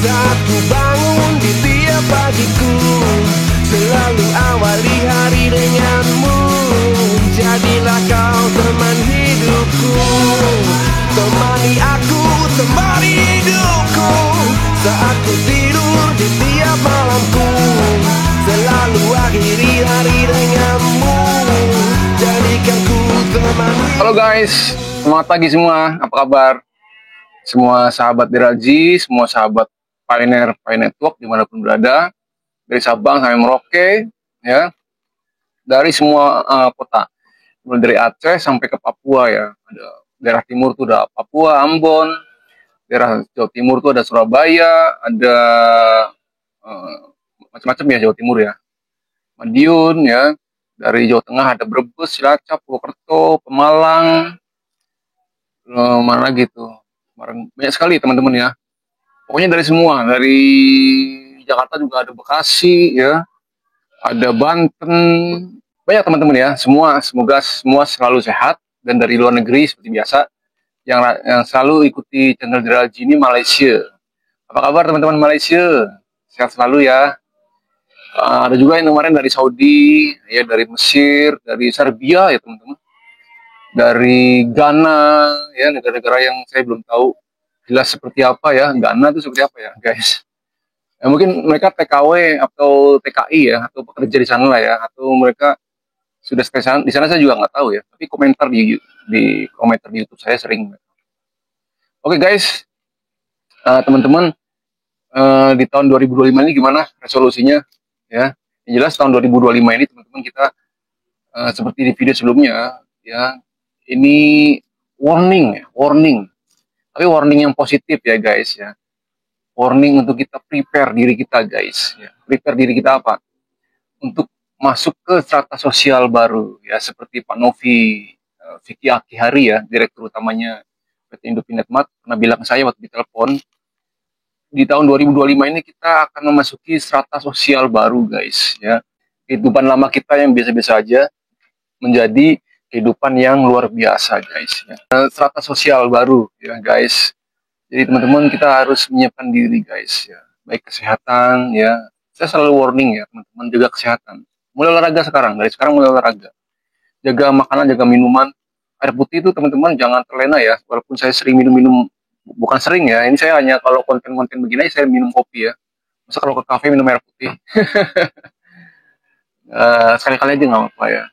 Saat ku bangun di tiap pagiku, selalu awali hari denganmu. Jadilah kau teman hidupku, temani aku, temani hidupku. Saat ku tidur di tiap malamku, selalu akhiri hari denganmu. Jadikan ku teman. Halo guys, selamat pagi semua. Apa kabar? Semua sahabat Diraji, semua sahabat Pioneer Network dimanapun berada, dari Sabang sampai Merauke, ya, dari semua kota, mulai dari Aceh sampai ke Papua ya. Ada daerah timur tuh ada Papua, Ambon, daerah Jawa Timur tuh ada Surabaya, ada macam-macam ya Jawa Timur ya, Madiun ya. Dari Jawa Tengah ada Brebes, Cilacap, Purwokerto, Pemalang, mana gitu. Banyak sekali teman-teman ya. Pokoknya dari semua, dari Jakarta juga ada Bekasi ya, ada Banten, banyak teman-teman ya. Semoga semua selalu sehat, dan dari luar negeri seperti biasa yang selalu ikuti channel Diraji ini Malaysia. Apa kabar teman-teman Malaysia? Sehat selalu ya. Ada juga yang kemarin dari Saudi, ya, dari Mesir, dari Serbia ya teman-teman, dari Ghana ya, negara-negara yang saya belum tahu jelas seperti apa ya. Ghana itu seperti apa ya guys, ya, mungkin mereka TKW atau TKI ya, atau pekerja di sana lah ya, atau mereka sudah stay di sana saya juga nggak tahu ya, tapi komentar di komentar di YouTube saya sering. Oke guys, teman-teman, di tahun 2025 ini gimana resolusinya ya. Yang jelas tahun 2025 ini teman-teman kita, seperti di video sebelumnya ya, ini warning, tapi warning yang positif ya guys ya. Warning untuk kita prepare diri kita guys ya. Prepare diri kita apa? Untuk masuk ke strata sosial baru ya, seperti Pak Novi Vicky Akihari ya, direktur utamanya PT Indopinet Mart, pernah bilang ke saya waktu di telepon, di tahun 2025 ini kita akan memasuki strata sosial baru guys ya. Kehidupan lama kita yang biasa-biasa aja menjadi kehidupan yang luar biasa guys ya. Strata sosial baru ya guys. Jadi teman-teman kita harus menyiapkan diri guys ya. Baik kesehatan ya. Saya selalu warning ya teman-teman, jaga kesehatan. Mulai olahraga sekarang, dari sekarang mulai olahraga. Jaga makanan, jaga minuman. Air putih itu teman-teman jangan terlena ya. Walaupun saya sering minum, bukan sering ya. Ini saya hanya kalau konten-konten begini saya minum kopi ya. Masa kalau ke kafe minum air putih. Sekali-kali aja nggak apa-apa ya.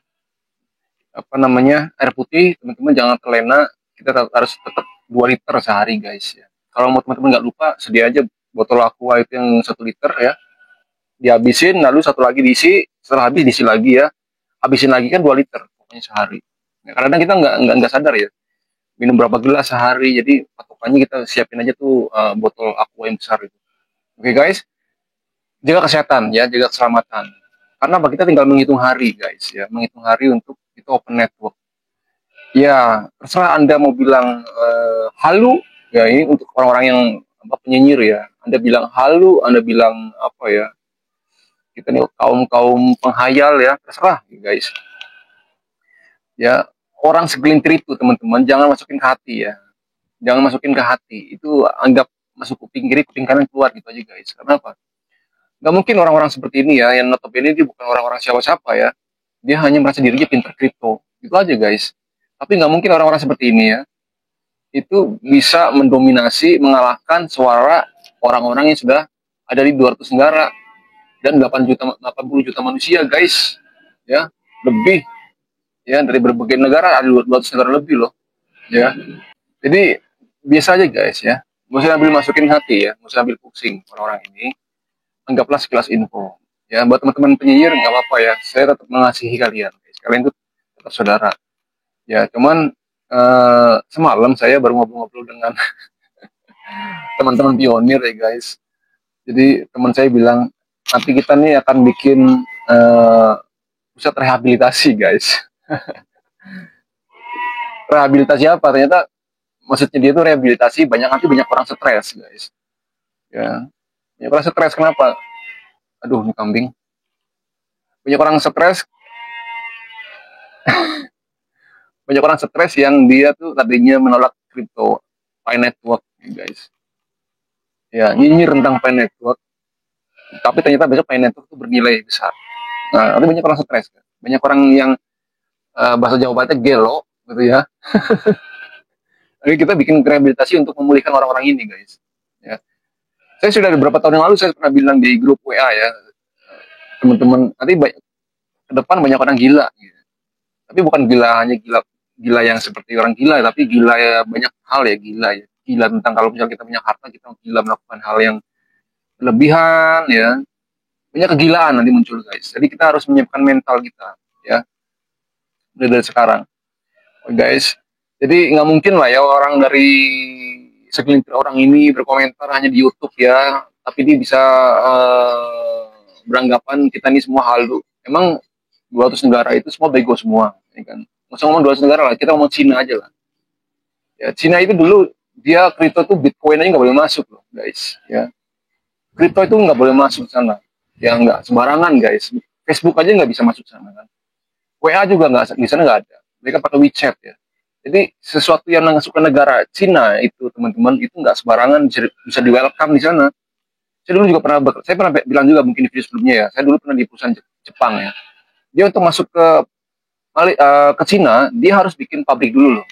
Apa namanya, air putih teman-teman jangan terlena. Kita harus tetap 2 liter sehari guys ya. Kalau mau teman-teman nggak lupa, sedia aja botol aqua itu yang 1 liter ya, dihabisin, lalu satu lagi diisi, setelah habis diisi lagi ya, habisin lagi, kan 2 liter pokoknya sehari ya. Kadang kita nggak sadar ya minum berapa gelas sehari, jadi patokannya kita siapin aja tuh botol aqua yang besar itu. Oke guys, jaga kesehatan ya, jaga keselamatan, karena apa, kita tinggal menghitung hari guys ya, menghitung hari untuk kita open network ya. Terserah Anda mau bilang halu ya, ini untuk orang-orang yang penyinyir ya, Anda bilang halu, Anda bilang apa ya, kita nih kaum penghayal ya, terserah guys ya. Orang segelintir itu teman-teman jangan masukin ke hati ya, jangan masukin ke hati itu, anggap masuk kuping kiri kuping kanan keluar gitu aja guys. Karena apa, nggak mungkin orang-orang seperti ini ya, yang notabene dia bukan orang-orang siapa-siapa ya, dia hanya merasa dirinya pintar kripto gitu aja guys. Tapi nggak mungkin orang-orang seperti ini ya itu bisa mendominasi, mengalahkan suara orang-orang yang sudah ada di 200 negara dan 80 juta manusia guys ya, lebih ya, dari berbagai negara, ada 200 negara lebih loh ya. Jadi biasa aja guys ya, nggak usah ambil masukin hati ya, nggak usah ambil pusing orang-orang ini, anggaplah sekilas info ya. Buat teman-teman penyinyir nggak apa-apa ya, saya tetap mengasihi kalian guys. Kalian itu tetap saudara ya. Cuman semalam saya baru ngobrol-ngobrol dengan teman-teman pionir ya guys. Jadi teman saya bilang, nanti kita nih akan bikin pusat rehabilitasi guys. Rehabilitasi apa? Ternyata maksudnya dia itu rehabilitasi nanti banyak orang stres guys. Ya, banyak orang stres. Kenapa? Aduh, ini kambing. Banyak orang stres. Banyak orang stres yang dia tuh tadinya menolak kripto, Pi Network guys. ya nyinyir tentang Pi Network, tapi ternyata besok Pi Network itu bernilai besar. Nah, ada banyak orang stres kan, banyak orang yang bahasa Jawa Barat gelo gitu ya. Jadi kita bikin rehabilitasi untuk memulihkan orang-orang ini guys. Ya. Saya sudah beberapa tahun yang lalu saya pernah bilang di grup WA ya, teman-teman, nanti ke depan banyak orang gila. Gitu. Tapi bukan gila hanya gila gila yang seperti orang gila, tapi gila ya banyak hal ya gila ya. Gila tentang kalau misalnya kita punya harta, kita gila melakukan hal yang berlebihan ya. Banyak kegilaan nanti muncul guys. Jadi kita harus menyiapkan mental kita ya dari sekarang. Guys. Jadi nggak mungkin lah ya orang dari segelintir orang ini berkomentar hanya di YouTube ya, tapi dia bisa beranggapan kita ini semua halu. Emang 200 negara itu semua bego semua, ya kan? Nggak usah ngomong 200 negara lah, kita ngomong Cina aja lah. Ya, Cina itu dulu dia kripto tuh Bitcoin aja nggak boleh masuk loh, guys. Ya, kripto itu nggak boleh masuk sana. Ya nggak sembarangan guys. Facebook aja nggak bisa masuk sana kan. WA juga nggak di sana nggak ada. Mereka pakai WeChat ya. Jadi sesuatu yang masuk ke negara Cina itu teman-teman itu nggak sembarangan bisa di welcome di sana. Saya dulu juga saya pernah bilang juga mungkin di video sebelumnya ya. Saya dulu pernah di perusahaan Jepang ya. Dia untuk masuk ke Cina dia harus bikin pabrik dulu loh.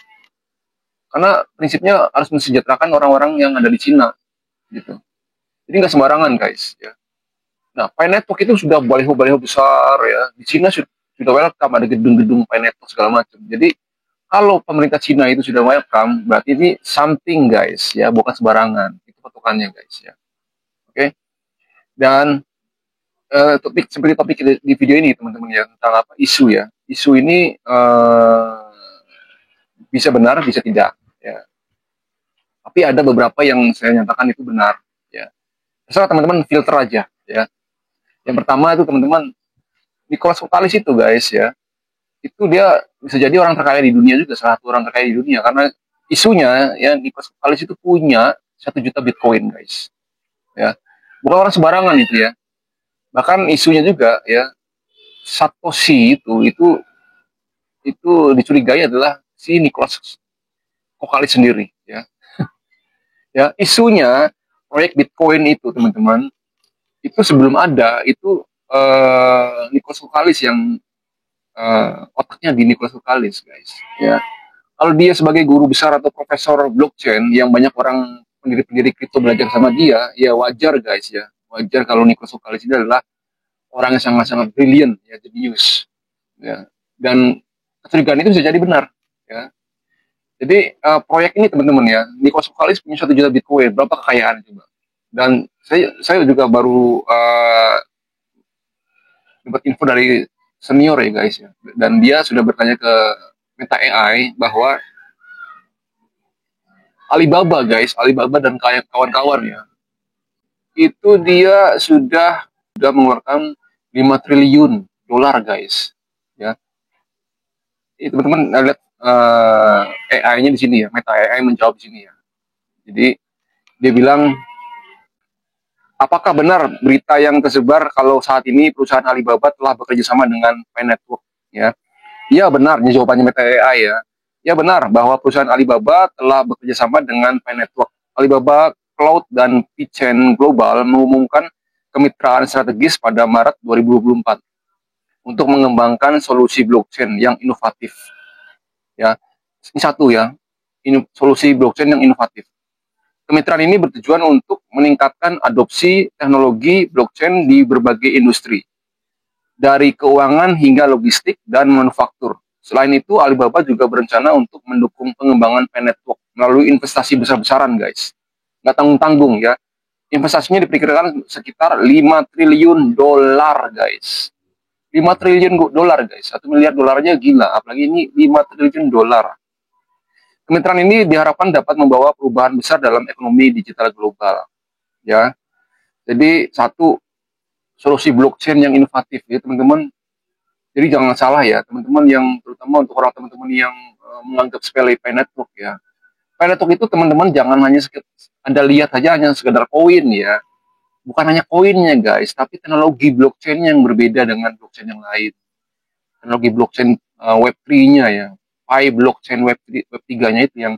Karena prinsipnya harus mensejahterakan orang-orang yang ada di Cina gitu. Jadi nggak sembarangan guys ya. Nah, Pi Network itu sudah baliho-baliho besar ya. Di Cina sudah welcome, ada gedung-gedung Pi Network segala macam. Jadi kalau pemerintah Cina itu sudah welcome, berarti ini something guys ya, bukan sembarangan. Itu patokannya guys ya. Oke. Dan topik seperti topik di video ini teman-teman ya tentang apa isu ya. Isu ini bisa benar, bisa tidak ya. Tapi ada beberapa yang saya nyatakan itu benar ya. Terserah teman-teman filter aja ya. Yang pertama itu teman-teman Nicholas Vokalis itu guys ya. Itu dia bisa jadi orang terkaya di dunia juga, salah satu orang terkaya di dunia karena isunya ya Nicholas Vokalis itu punya 1 juta Bitcoin guys. Ya. Bukan orang sembarangan itu ya. Bahkan isunya juga ya Satoshi itu dicurigai adalah si Nicholas Vokalis sendiri ya. Ya, isunya proyek Bitcoin itu teman-teman itu sebelum ada itu Nicholas Vokalis yang otaknya di Nicholas Vokalis guys ya. Kalau dia sebagai guru besar atau profesor blockchain yang banyak orang pendiri-pendiri kripto belajar sama dia, ya wajar guys ya. Wajar kalau Nicholas Vokalis ini adalah orang yang sangat-sangat brilliant ya, jenius ya. Dan kecurigaan itu bisa jadi benar ya. Jadi proyek ini teman-teman ya, Nicholas Vokalis punya 1 juta Bitcoin, berapa kekayaan coba? Dan saya juga baru dapat info dari senior ya guys ya. Dan dia sudah bertanya ke Meta AI bahwa Alibaba guys, Alibaba dan kawan-kawan ya, itu dia sudah mengeluarkan 5 triliun dolar guys ya. Teman-teman lihat AI-nya di sini ya, Meta AI menjawab di sini ya. Jadi dia bilang, apakah benar berita yang tersebar kalau saat ini perusahaan Alibaba telah bekerja sama dengan Pi Network ya? Iya benar, jawabannya Meta AI ya. Ya benar bahwa perusahaan Alibaba telah bekerja sama dengan Pi Network. Alibaba Cloud dan VeChain Global mengumumkan kemitraan strategis pada Maret 2024 untuk mengembangkan solusi blockchain yang inovatif. Ya, ini satu ya, solusi blockchain yang inovatif. Kemitraan ini bertujuan untuk meningkatkan adopsi teknologi blockchain di berbagai industri, dari keuangan hingga logistik dan manufaktur. Selain itu, Alibaba juga berencana untuk mendukung pengembangan Pi Network melalui investasi besar-besaran, guys. Nggak tanggung-tanggung ya. Investasinya diperkirakan sekitar 5 triliun dolar, guys. 5 triliun dolar, guys. 1 miliar dolarnya gila, apalagi ini 5 triliun dolar. Kemitraan ini diharapkan dapat membawa perubahan besar dalam ekonomi digital global. Ya. Jadi satu, solusi blockchain yang inovatif ya teman-teman. Jadi jangan salah ya teman-teman, yang terutama untuk orang teman-teman yang menganggap sepele Pi Network ya. Pi Network itu teman-teman jangan hanya Anda lihat saja hanya sekedar koin ya. Bukan hanya koinnya guys, tapi teknologi blockchain yang berbeda dengan blockchain yang lain. Teknologi blockchain Web3-nya ya. Pi blockchain Web3-nya itu yang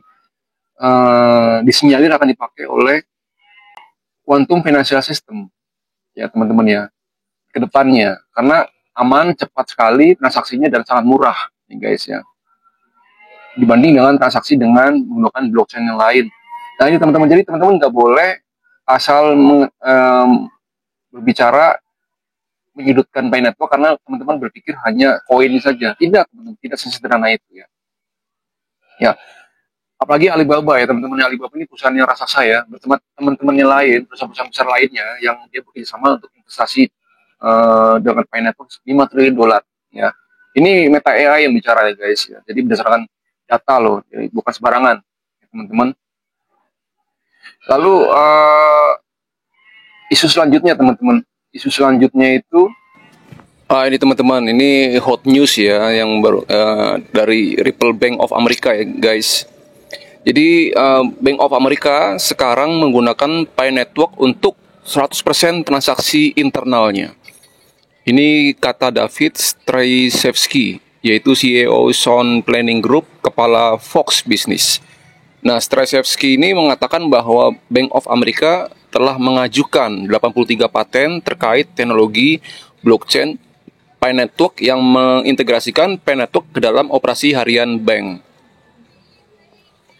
disinyalir akan dipakai oleh quantum financial system ya teman-teman ya ke depannya, karena aman, cepat sekali transaksinya dan sangat murah nih guys ya, dibanding dengan transaksi dengan menggunakan blockchain yang lain. Nah ini teman-teman, jadi teman-teman nggak boleh asal berbicara menyudutkan Pi Network karena teman-teman berpikir hanya koin saja. Tidak, teman-teman, tidak sesederhana itu ya. Ya, apalagi Alibaba ya teman-teman. Alibaba ini perusahaan yang raksasa ya, bersama teman-temannya lain, perusahaan-perusahaan besar lainnya yang dia bekerja sama untuk investasi dengan Pi Network 5 triliun dolar ya. Ini Meta AI yang bicara ya guys ya. Jadi berdasarkan data loh, jadi bukan sembarangan ya, teman-teman. Lalu isu selanjutnya teman-teman. Isu selanjutnya itu ini teman-teman, ini hot news ya yang baru dari Ripple Bank of America ya guys. Jadi Bank of America sekarang menggunakan Pi Network untuk 100% transaksi internalnya. Ini kata David Stryjewski, yaitu CEO Sound Planning Group, kepala Fox Business. Nah, Stryjewski ini mengatakan bahwa Bank of America telah mengajukan 83 paten terkait teknologi blockchain Pi Network yang mengintegrasikan Pi Network ke dalam operasi harian bank.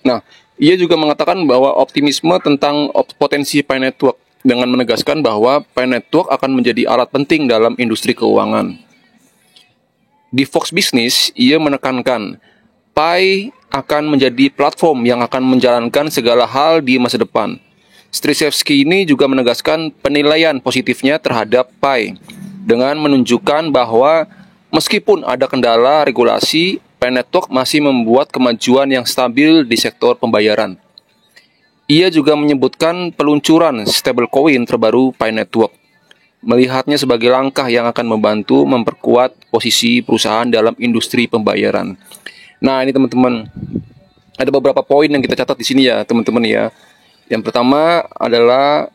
Nah, ia juga mengatakan bahwa optimisme tentang potensi Pi Network dengan menegaskan bahwa Pi Network akan menjadi alat penting dalam industri keuangan. Di Fox Business, ia menekankan Pi akan menjadi platform yang akan menjalankan segala hal di masa depan. Stryjewski ini juga menegaskan penilaian positifnya terhadap Pi dengan menunjukkan bahwa meskipun ada kendala regulasi, Pi Network masih membuat kemajuan yang stabil di sektor pembayaran. Ia juga menyebutkan peluncuran stablecoin terbaru Pi Network, melihatnya sebagai langkah yang akan membantu memperkuat posisi perusahaan dalam industri pembayaran. Nah, ini teman-teman, ada beberapa poin yang kita catat di sini ya, teman-teman ya. Yang pertama adalah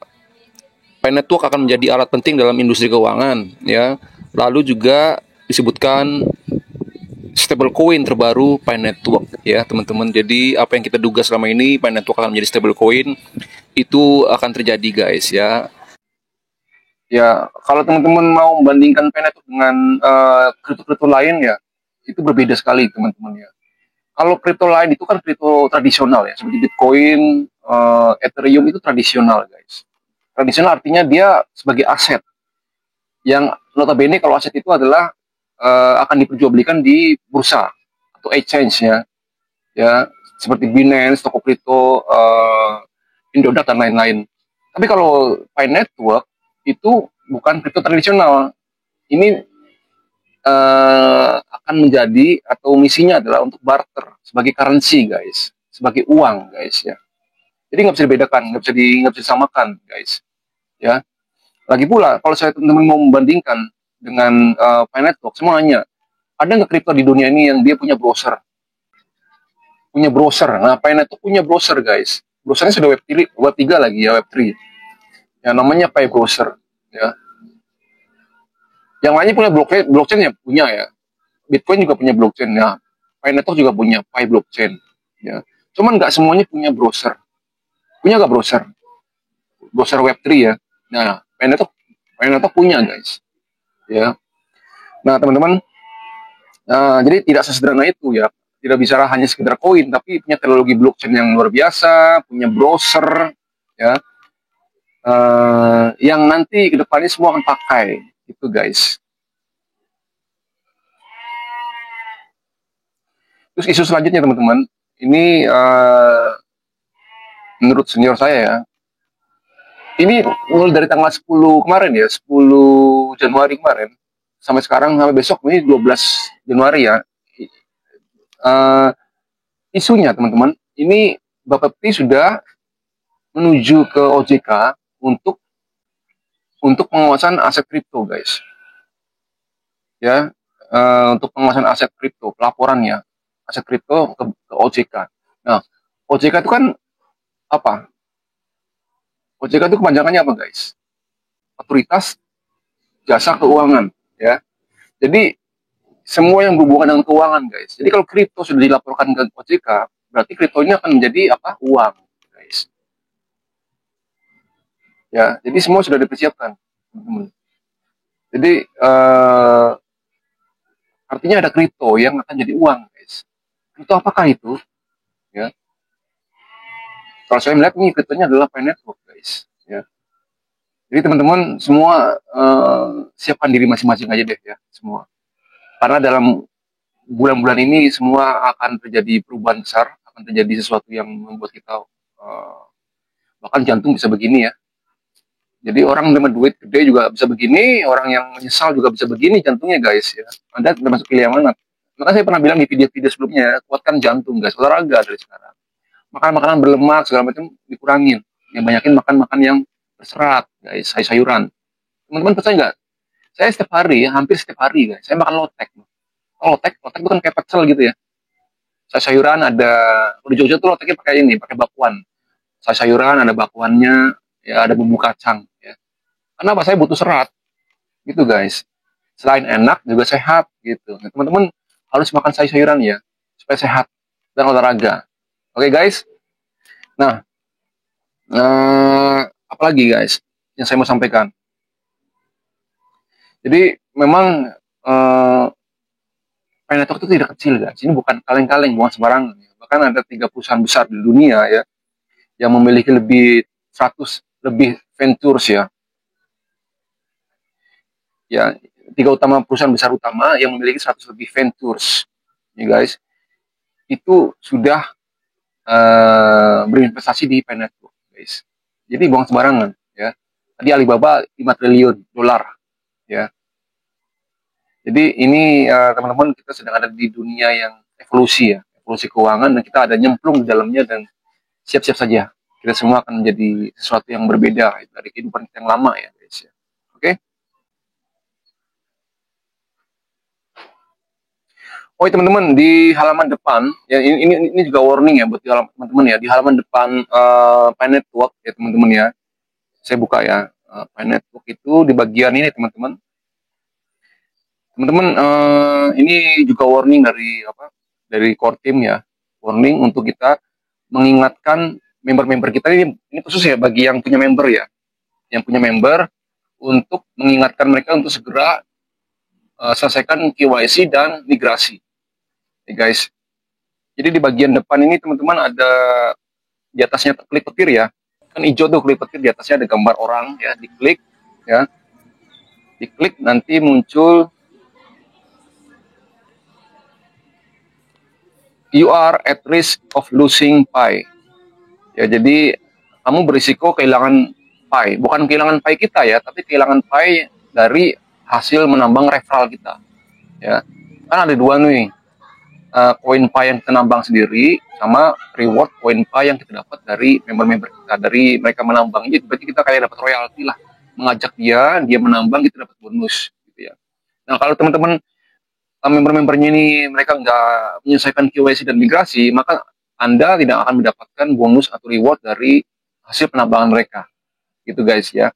Pi Network akan menjadi alat penting dalam industri keuangan, ya. Lalu juga disebutkan stablecoin terbaru Pi Network, ya teman-teman. Jadi apa yang kita duga selama ini Pi Network akan menjadi stablecoin itu akan terjadi, guys, ya. Ya, kalau teman-teman mau membandingkan Pi Network dengan kripto-kripto lain ya, itu berbeda sekali, teman-teman ya. Kalau kripto lain itu kan kripto tradisional ya, seperti Bitcoin, Ethereum itu tradisional, guys. Tradisional artinya dia sebagai aset. Yang notabene kalau aset itu adalah akan diperjualbelikan di bursa atau exchange ya seperti Binance, Toko Kripto, Indodax dan lain-lain. Tapi kalau Pi Network itu bukan kripto tradisional. Ini akan menjadi atau misinya adalah untuk barter sebagai currency, guys, sebagai uang, guys ya. Jadi nggak bisa dibedakan, nggak bisa disamakan, guys ya. Lagi pula kalau saya teman-teman mau membandingkan dengan Pi Network, semuanya ada nggak kripto di dunia ini yang dia punya browser? Punya browser. Nah, Pi Network punya browser, guys. Browsernya sudah web 3 lagi ya, web 3. Yang namanya Pi Browser ya. Yang lainnya punya blockchain ya, punya ya. Bitcoin juga punya blockchain ya. Pi Network juga punya Pi blockchain ya. Cuman nggak semuanya punya browser. Punya nggak browser? Browser web 3 ya. Nah, Pi Network punya, guys. Ya. Nah, teman-teman, jadi tidak sesederhana itu ya. Tidak bisa hanya sekedar koin, tapi punya teknologi blockchain yang luar biasa, punya browser ya. Yang nanti kedepannya semua akan pakai itu, guys. Terus isu selanjutnya, teman-teman, ini menurut senior saya ya, ini mulai dari tanggal 10 kemarin ya, 10 Januari kemarin sampai sekarang, sampai besok ini 12 Januari ya. Isunya, teman-teman, ini Bapak P sudah menuju ke OJK untuk pengawasan aset kripto, guys. Ya, untuk pengawasan aset kripto, pelaporannya aset kripto ke OJK. Nah, OJK itu kan apa? OJK itu kepanjangannya apa, guys? Otoritas Jasa Keuangan, ya. Jadi semua yang berhubungan dengan keuangan, guys. Jadi kalau kripto sudah dilaporkan ke OJK, berarti kriptonya akan menjadi apa? Uang, guys. Ya, jadi semua sudah dipersiapkan, teman-teman. Jadi artinya ada kripto yang akan jadi uang, guys. Kripto apakah itu? Ya, kalau saya melihat ini kriptonya adalah Pi Network, guys. Ya, jadi teman-teman semua siapkan diri masing-masing aja deh ya, semua. Karena dalam bulan-bulan ini semua akan terjadi perubahan besar, akan terjadi sesuatu yang membuat kita bahkan jantung bisa begini ya. Jadi orang dengan duit gede juga bisa begini, orang yang menyesal juga bisa begini jantungnya, guys ya. Anda termasuk pilih yang mana? Maka saya pernah bilang di video-video sebelumnya, kuatkan jantung, guys. Olahraga dari sekarang. Makan makanan berlemak segala macam dikurangin. Yang banyakin makan-makan yang berserat, guys. Sayur-sayuran. Teman-teman percaya nggak? Saya setiap hari, hampir setiap hari, guys. Saya makan lotek. Lotek itu kan kayak pecel gitu ya. Sayur-sayuran ada, di Jogja tuh loteknya pakai ini, pakai bakwan. Sayur-sayuran ada bakwannya, ya ada bumbu kacang. Ya. Kenapa? Saya butuh serat, gitu guys. Selain enak juga sehat gitu. Nah, teman-teman harus makan sayur-sayuran ya supaya sehat dan olahraga. Oke guys. Nah, apalagi guys yang saya mau sampaikan. Jadi memang Pi Network itu tidak kecil guys. Ini bukan kaleng-kaleng, bukan sembarangan. Bahkan ada 3 perusahaan besar di dunia ya yang memiliki lebih 100 lebih ventures ya. Ya, 3 perusahaan besar utama yang memiliki 100 lebih ventures. Ya guys. Itu sudah berinvestasi di Pi Network, guys. Jadi buang sembarangan, ya. Tadi Alibaba 5 triliun dolar, ya. Jadi ini teman-teman kita sedang ada di dunia yang evolusi ya, evolusi keuangan dan kita ada nyemplung di dalamnya dan siap-siap saja. Kita semua akan menjadi sesuatu yang berbeda dari kehidupan kita yang lama ya, guys. Ya. Oke. Oh teman-teman di halaman depan ya ini juga warning ya buat teman-teman ya di halaman depan Pi Network ya teman-teman ya saya buka ya Pi Network itu di bagian ini teman-teman ini juga warning dari core team ya warning untuk kita mengingatkan member-member kita ini khusus ya bagi yang punya member ya yang punya member untuk mengingatkan mereka untuk segera selesaikan KYC dan migrasi ya guys. Jadi di bagian depan ini teman-teman ada di atasnya klik petir ya. Kan hijau tuh klik petir di atasnya ada gambar orang ya, diklik ya. Diklik nanti muncul you are at risk of losing Pi. Ya, jadi kamu berisiko kehilangan Pi, bukan kehilangan Pi kita ya, tapi kehilangan Pi dari hasil menambang referral kita. Ya. Kan ada 2 nih. Koin Pi yang kita nambang sendiri sama reward koin Pi yang kita dapat dari member-member kita dari mereka menambang. Jadi berarti kita kayak dapat royalti lah, mengajak dia menambang kita dapat bonus gitu ya. Nah kalau teman-teman member-membernya ini mereka nggak menyelesaikan KYC dan migrasi, maka Anda tidak akan mendapatkan bonus atau reward dari hasil penambangan mereka gitu guys ya.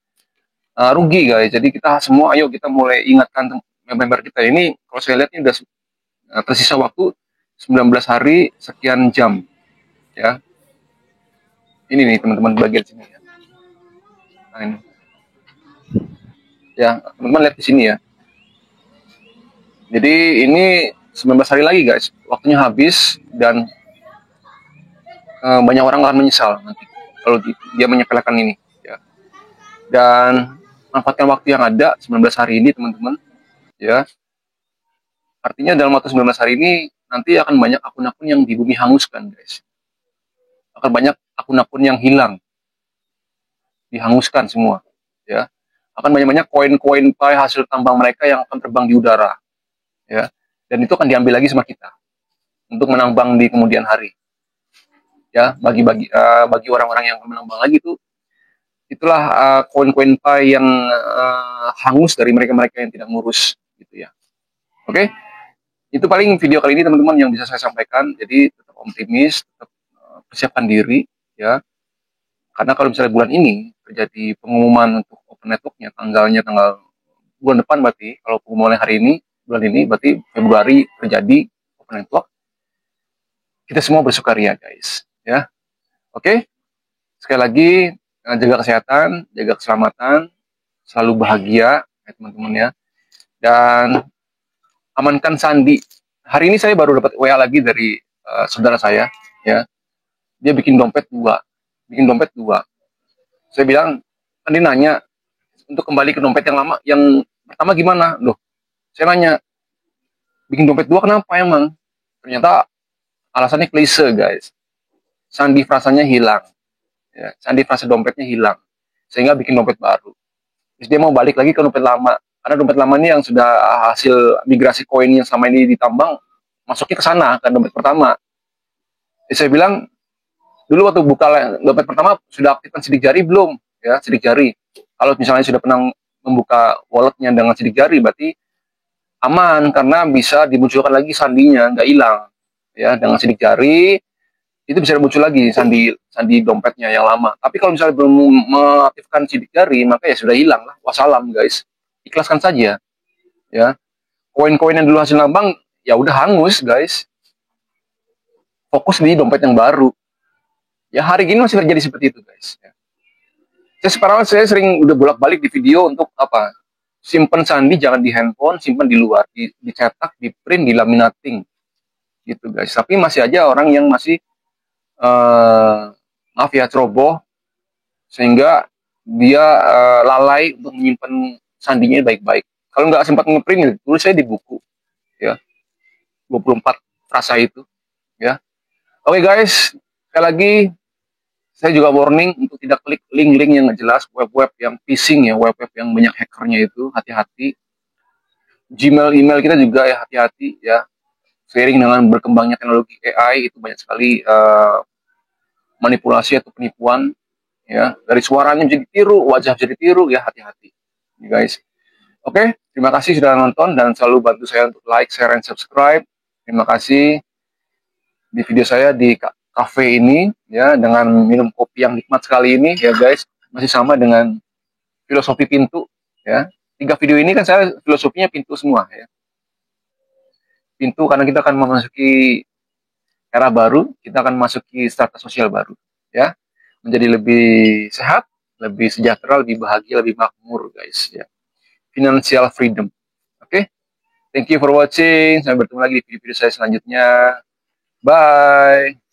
Rugi guys, jadi kita semua ayo kita mulai ingatkan member kita ini. Kalau saya lihat ini udah tersisa waktu 19 hari sekian jam ya. Ini nih teman-teman bagian sini ya. Nah ini. Ya, teman-teman lihat di sini ya. Jadi ini 19 hari lagi guys. Waktunya habis dan banyak orang akan menyesal nanti kalau dia menyepelekan ini ya. Dan manfaatkan waktu yang ada 19 hari ini teman-teman ya. Artinya dalam waktu 19 hari ini nanti akan banyak akun-akun yang di bumi hanguskan guys. Akan banyak akun-akun yang hilang, dihanguskan semua, ya. Akan banyak-banyak koin-koin Pi hasil tambang mereka yang akan terbang di udara, ya. Dan itu akan diambil lagi sama kita untuk menambang di kemudian hari, ya. Bagi orang-orang yang akan menambang lagi itulah koin-koin Pi yang hangus dari mereka-mereka yang tidak ngurus, gitu ya. Oke. Itu paling video kali ini teman-teman yang bisa saya sampaikan. Jadi tetap optimis, tetap persiapkan diri ya. Karena kalau misalnya bulan ini terjadi pengumuman untuk open networknya tanggal bulan depan berarti kalau pengumuman hari ini bulan ini berarti Februari terjadi open network. Kita semua bersukaria guys ya. Oke. Sekali lagi jaga kesehatan, jaga keselamatan, selalu bahagia ya teman-teman ya. Dan amankan sandi. Hari ini saya baru dapat WA lagi dari saudara saya ya. Dia bikin dompet dua. Bikin dompet dua. Saya bilang, kan dia nanya untuk kembali ke dompet yang lama, yang pertama gimana? Loh, saya nanya, bikin dompet dua kenapa emang? Ternyata alasannya klise guys. Sandi frasanya hilang. Ya, sandi frasa dompetnya hilang. Sehingga bikin dompet baru. Terus dia mau balik lagi ke dompet lama. Karena dompet lama ini yang sudah hasil migrasi koin yang sama ini ditambang, masuknya ke sana, ke dompet pertama. Jadi saya bilang, dulu waktu buka dompet pertama, sudah aktifkan sidik jari belum? Ya, sidik jari. Kalau misalnya sudah pernah membuka walletnya dengan sidik jari, berarti aman, karena bisa dimunculkan lagi sandinya, nggak hilang. Ya, dengan sidik jari, itu bisa muncul lagi sandi dompetnya yang lama. Tapi kalau misalnya belum mengaktifkan sidik jari, maka ya sudah hilang lah. Wassalam guys, ikhlaskan saja. Ya, koin-koin yang dulu hasil nambang ya udah hangus guys. Fokus di dompet yang baru. Ya hari ini masih terjadi seperti itu guys. Ya. Saya sering udah bolak-balik di video untuk apa? Simpen sandi jangan di handphone, simpen di luar, dicetak, di print, di laminating, gitu guys. Tapi masih aja orang yang masih maaf ya ceroboh, sehingga dia lalai untuk menyimpan sandinya baik-baik. Kalau nggak sempat ngeprint, tulis saya di buku ya, 24 frasa itu ya. Oke guys, sekali lagi saya juga warning untuk tidak klik link-link yang nggak jelas, web-web yang phishing ya, web-web yang banyak hackernya itu, hati-hati. Gmail, email kita juga ya hati-hati ya. Seiring dengan berkembangnya teknologi AI itu banyak sekali manipulasi atau penipuan ya, dari suaranya bisa ditiru, wajah bisa ditiru ya, hati-hati guys. Oke, terima kasih sudah nonton dan selalu bantu saya untuk like, share, dan subscribe. Terima kasih di video saya di cafe ini ya, dengan minum kopi yang nikmat sekali ini ya guys. Masih sama dengan filosofi pintu ya. 3 video ini kan saya filosofinya pintu semua ya. Pintu karena kita akan memasuki era baru, kita akan memasuki strata sosial baru ya. Menjadi lebih sehat, lebih sejahtera, lebih bahagia, lebih makmur guys ya. Financial freedom. Oke. Thank you for watching. Sampai bertemu lagi di video-video saya selanjutnya. Bye.